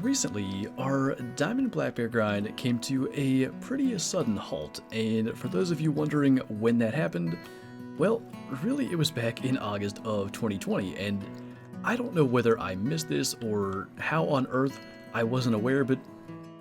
recently, our Diamond Black Bear grind came to a pretty sudden halt, and for those of you wondering when that happened, well, really it was back in August of 2020, and I don't know whether I missed this or how on earth I wasn't aware, but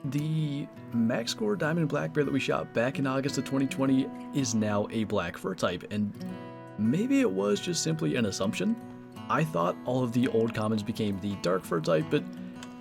the max score Diamond Black Bear that we shot back in August of 2020 is now a black fur type, and maybe it was just simply an assumption. I thought all of the old commons became the dark fur type, but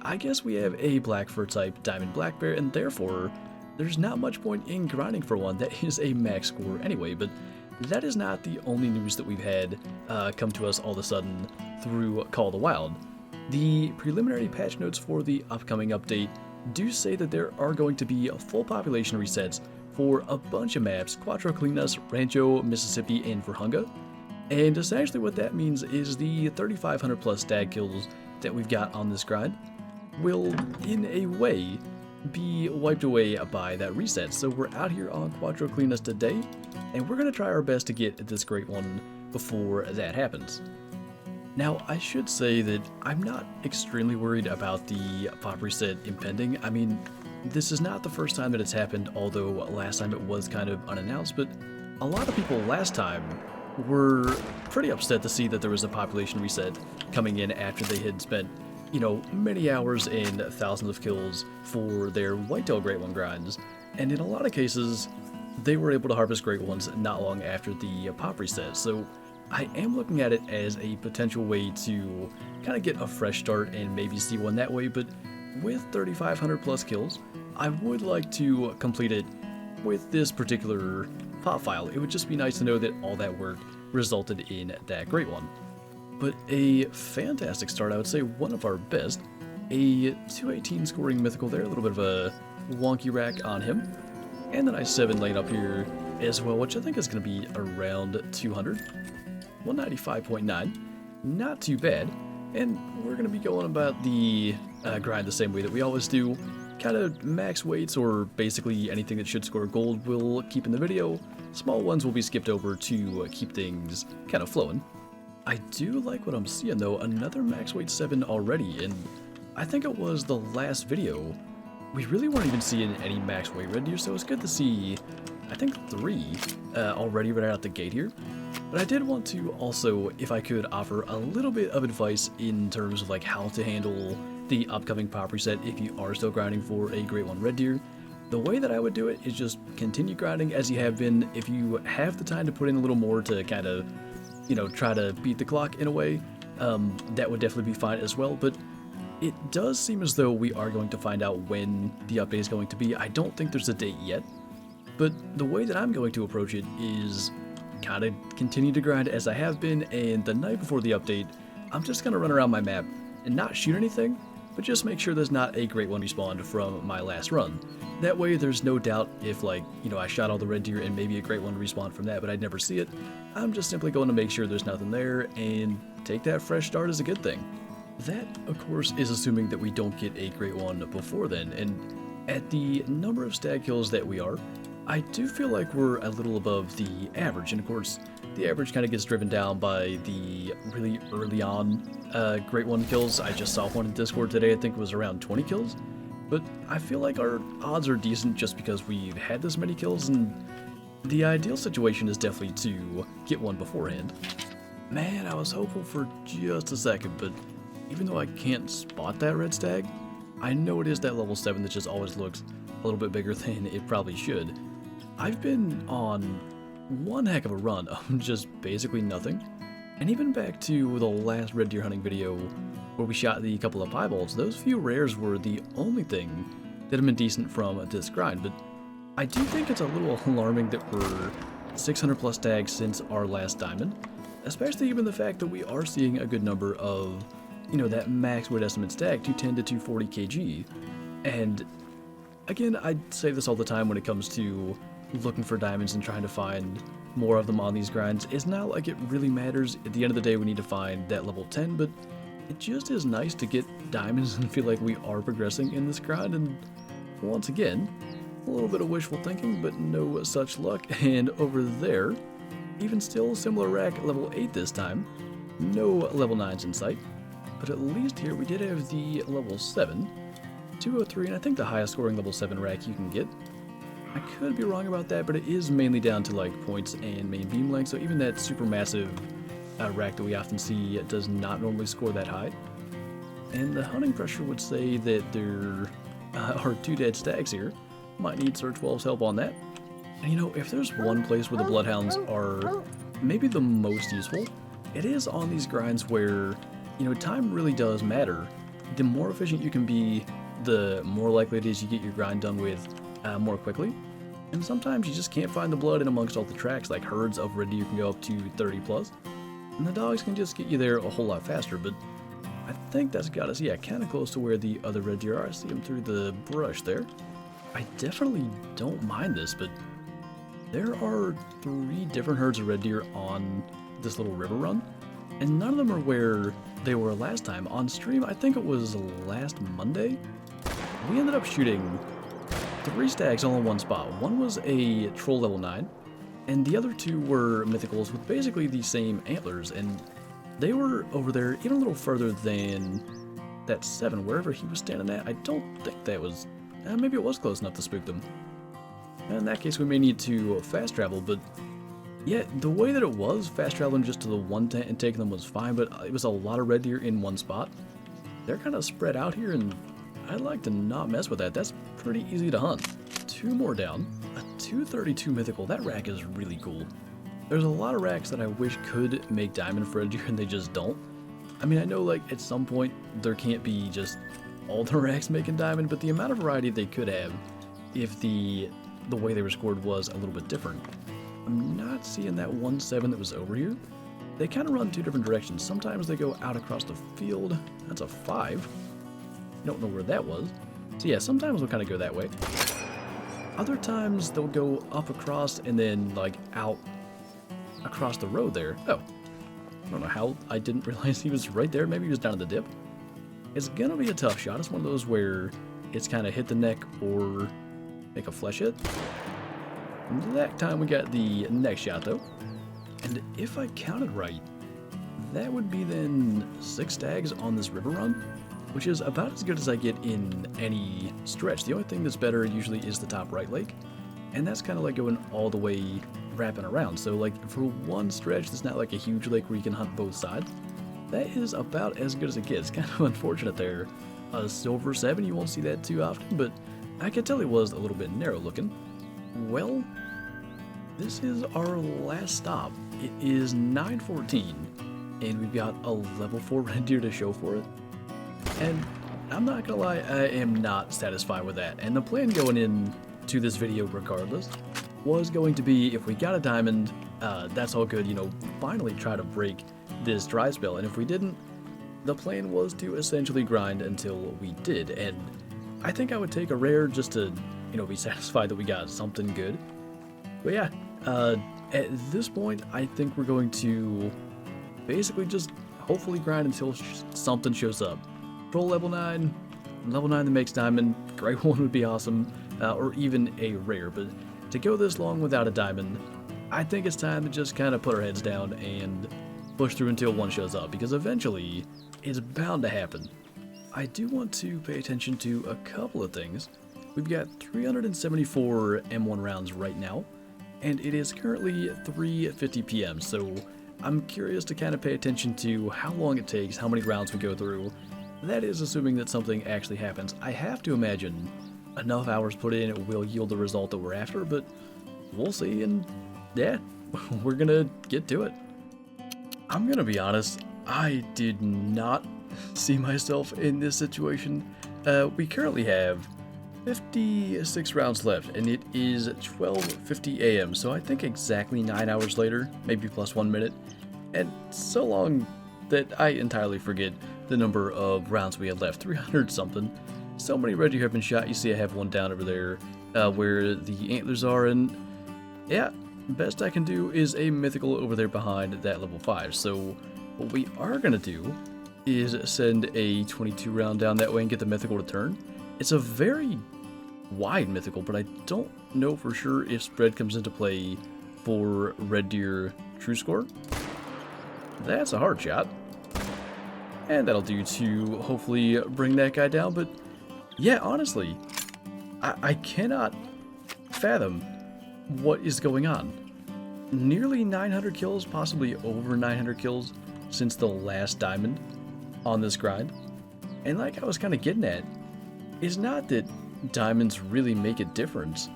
I guess we have a black fur type Diamond Black Bear, and therefore there's not much point in grinding for one that is a max score anyway. But that is not the only news that we've had come to us all of a sudden through Call of the Wild. The preliminary patch notes for the upcoming update do say that there are going to be full population resets for a bunch of maps: Cuatro Colinas, Rancho, Mississippi, and Virunga. And essentially what that means is the 3,500 plus stag kills that we've got on this grind will, in a way, be wiped away by that reset. So we're out here on Cuatro Colinas today, and we're going to try our best to get this great one before that happens. Now, I should say that I'm not extremely worried about the pop reset impending. I mean, this is not the first time that it's happened, although last time it was kind of unannounced, but a lot of people last time were pretty upset to see that there was a population reset coming in after they had spent, you know, many hours and thousands of kills for their whitetail great one grinds, and in a lot of cases they were able to harvest great ones not long after the pop reset. So I am looking at it as a potential way to kind of get a fresh start and maybe see one that way, but with 3,500 plus kills, I would like to complete it with this particular pop file. It would just be nice to know that all that work resulted in that great one. But a fantastic start, I would say one of our best. A 218 scoring mythical there, a little bit of a wonky rack on him. And then a 7 lane up here as well, which I think is going to be around 200. 195.9, not too bad. And we're going to be going about the grind the same way that we always do. Kind of max weights, or basically anything that should score gold we'll keep in the video. Small ones will be skipped over to keep things kind of flowing. I do like what I'm seeing though, another max weight 7 already, and I think it was the last video. We really weren't even seeing any max weight red deer, so it's good to see, I think 3 already right out the gate here. But I did want to also, if I could, offer a little bit of advice in terms of like how to handle the upcoming pop reset if you are still grinding for a great one red deer. The way that I would do it is just continue grinding as you have been. If you have the time to put in a little more to kind of, you know, try to beat the clock in a way, that would definitely be fine as well. But it does seem as though we are going to find out when the update is going to be. I don't think there's a date yet, but the way that I'm going to approach it is kind of continue to grind as I have been, and the night before the update, I'm just going to run around my map and not shoot anything, but just make sure there's not a great one respawned from my last run. That way there's no doubt if, like, you know, I shot all the red deer and maybe a great one respawned from that, but I'd never see it. I'm just simply going to make sure there's nothing there and take that fresh start as a good thing. That, of course, is assuming that we don't get a great one before then, and at the number of stag kills that we are, I do feel like we're a little above the average, and of course, the average kind of gets driven down by the really early on great one kills. I just saw one in Discord today, I think it was around 20 kills, but I feel like our odds are decent just because we've had this many kills, and the ideal situation is definitely to get one beforehand. Man, I was hopeful for just a second, but even though I can't spot that red stag, I know it is that level 7 that just always looks a little bit bigger than it probably should. I've been on one heck of a run of just basically nothing, and even back to the last red deer hunting video where we shot the couple of pieballs, those few rares were the only thing that have been decent from this grind. But I do think it's a little alarming that we're 600 plus tags since our last diamond, especially given the fact that we are seeing a good number of, you know, that max weight estimate stag, 210 to 240 kg. And again, I say this all the time when it comes to looking for diamonds and trying to find more of them on these grinds. It's not like it really matters. At the end of the day, we need to find that level 10, but it just is nice to get diamonds and feel like we are progressing in this grind. And once again, a little bit of wishful thinking, but no such luck. And over there, even still, similar rack, level 8 this time. No level 9s in sight, but at least here we did have the level 7. 203, and I think the highest scoring level 7 rack you can get. I could be wrong about that, but it is mainly down to like points and main beam length, so even that super massive rack that we often see does not normally score that high. And the hunting pressure would say that there are 2 dead stags here. Might need Sir 12's help on that. And you know, if there's one place where the Bloodhounds are maybe the most useful, it is on these grinds where, you know, time really does matter. The more efficient you can be, the more likely it is you get your grind done with more quickly. And sometimes you just can't find the blood in amongst all the tracks, like herds of red deer can go up to 30 plus. And the dogs can just get you there a whole lot faster, but I think that's got us, yeah, kind of close to where the other red deer are. I see them through the brush there. I definitely don't mind this, but there are 3 different herds of red deer on this little river run, and none of them are where they were last time. On stream, I think it was last Monday, we ended up shooting 3 stags all in one spot. One was a troll level 9, and the other 2 were mythicals with basically the same antlers, and they were over there even a little further than that 7, wherever he was standing at. I don't think that was, maybe it was close enough to spook them. In that case, we may need to fast travel, but yeah, the way that it was, fast traveling just to the one tent and taking them was fine, but it was a lot of red deer in one spot. They're kind of spread out here, and I'd like to not mess with that. That's pretty easy to hunt. 2 more down. A 232 mythical. That rack is really cool. There's a lot of racks that I wish could make diamond for red deer, and they just don't. I mean, I know like at some point there can't be just all the racks making diamond, but the amount of variety they could have if the way they were scored was a little bit different. I'm not seeing that 1-7 that was over here. They kind of run 2 different directions. Sometimes they go out across the field. That's a 5. Don't know where that was. So yeah, sometimes they'll kind of go that way. Other times they'll go up across and then like out across the road there. Oh, I don't know how I didn't realize he was right there. Maybe he was down at the dip. It's gonna be a tough shot. It's one of those where it's kind of hit the neck or make a flesh hit. And that time we got the neck shot though. And if I counted right, that would be then 6 stags on this river run, which is about as good as I get in any stretch. The only thing that's better usually is the top right lake, and that's kind of like going all the way wrapping around. So like for one stretch that's not like a huge lake where you can hunt both sides, that is about as good as it gets. Kind of unfortunate there. A silver 7, you won't see that too often, but I could tell it was a little bit narrow looking. Well, this is our last stop. It is 9:14, and we've got a level 4 red deer to show for it. And I'm not gonna lie, I am not satisfied with that. And the plan going in to this video regardless was going to be, if we got a diamond, that's all good, you know, finally try to break this dry spell. And if we didn't, the plan was to essentially grind until we did. And I think I would take a rare just to, you know, be satisfied that we got something good. But yeah, at this point, I think we're going to basically just hopefully grind until something shows up. Troll level 9 that makes diamond, great one would be awesome, or even a rare. But to go this long without a diamond, I think it's time to just kind of put our heads down and push through until one shows up, because eventually it's bound to happen. I do want to pay attention to a couple of things. We've got 374 M1 rounds right now, and it is currently 3:50 p.m. So I'm curious to kind of pay attention to how long it takes, how many rounds we go through. That is assuming that something actually happens. I have to imagine enough hours put in it will yield the result that we're after, but we'll see, and yeah, we're gonna get to it. I'm gonna be honest, I did not see myself in this situation. We currently have 56 rounds left, and it is 12:50 a.m., so I think exactly 9 hours later, maybe plus 1 minute, and so long that I entirely forget the number of rounds we had left, 300 something. So many red deer have been shot. You see I have one down over there where the antlers are, and yeah, best I can do is a mythical over there behind that level 5. So what we are gonna do is send a 22 round down that way and get the mythical to turn. It's a very wide mythical, but I don't know for sure if spread comes into play for red deer true score. That's a hard shot. And that'll do to hopefully bring that guy down, but Yeah, honestly, I cannot fathom what is going on. Nearly 900 kills, possibly over 900 kills since the last diamond on this grind. And like I was kind of getting at, it's not that diamonds really make a difference.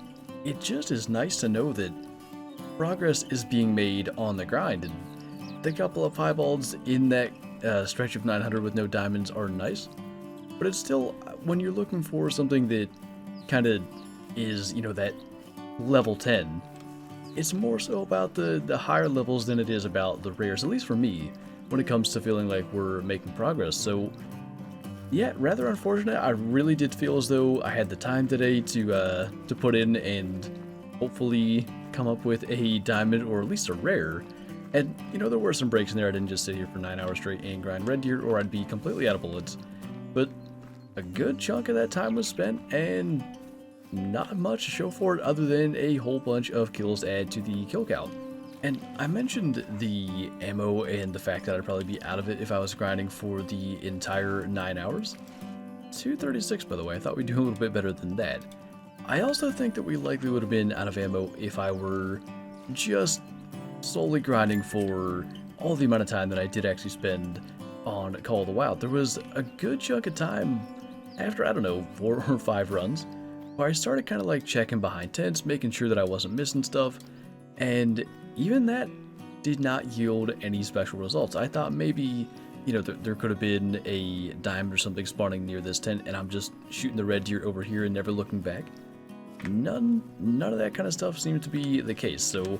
It just is nice to know that progress is being made on the grind. And the couple of eyeballs in that stretch of 900 with no diamonds are nice. But it's still, when you're looking for something that kind of is, you know, that level 10, it's more so about the higher levels than it is about the rares, at least for me, when it comes to feeling like we're making progress. So, yeah, rather unfortunate. I really did feel as though I had the time today to put in and hopefully come up with a diamond or at least a rare. And, you know, there were some breaks in there. I didn't just sit here for 9 hours straight and grind red deer, or I'd be completely out of bullets. But a good chunk of that time was spent, and not much to show for it other than a whole bunch of kills to add to the kill count. And I mentioned the ammo and the fact that I'd probably be out of it if I was grinding for the entire 9 hours. 236, by the way. I thought we'd do a little bit better than that. I also think that we likely would have been out of ammo if I were just solely grinding for all the amount of time that I did actually spend on Call of the Wild. There was a good chunk of time after, I don't know, 4 or 5 runs where I started kind of like checking behind tents, making sure that I wasn't missing stuff, and even that did not yield any special results. I thought maybe, you know, there could have been a diamond or something spawning near this tent, and I'm just shooting the red deer over here and never looking back. None of that kind of stuff seemed to be the case, so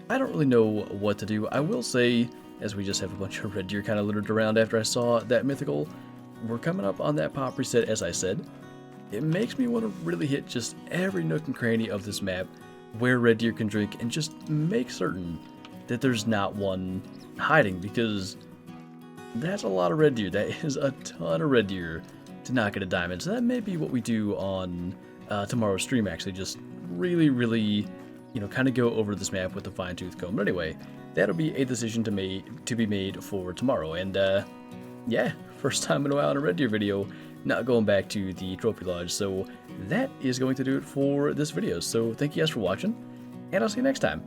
I don't really know what to do. I will say, as we just have a bunch of red deer kind of littered around after I saw that mythical, we're coming up on that pop reset, as I said. It makes me want to really hit just every nook and cranny of this map where red deer can drink and just make certain that there's not one hiding, because that's a lot of red deer. That is a ton of red deer to not get a diamond. So that may be what we do on tomorrow's stream, actually. Just really, you know, kind of go over this map with a fine-tooth comb. But anyway, that'll be a decision to be made for tomorrow. And yeah, first time in a while in a red deer video, not going back to the trophy lodge. So that is going to do it for this video. So thank you guys for watching, and I'll see you next time.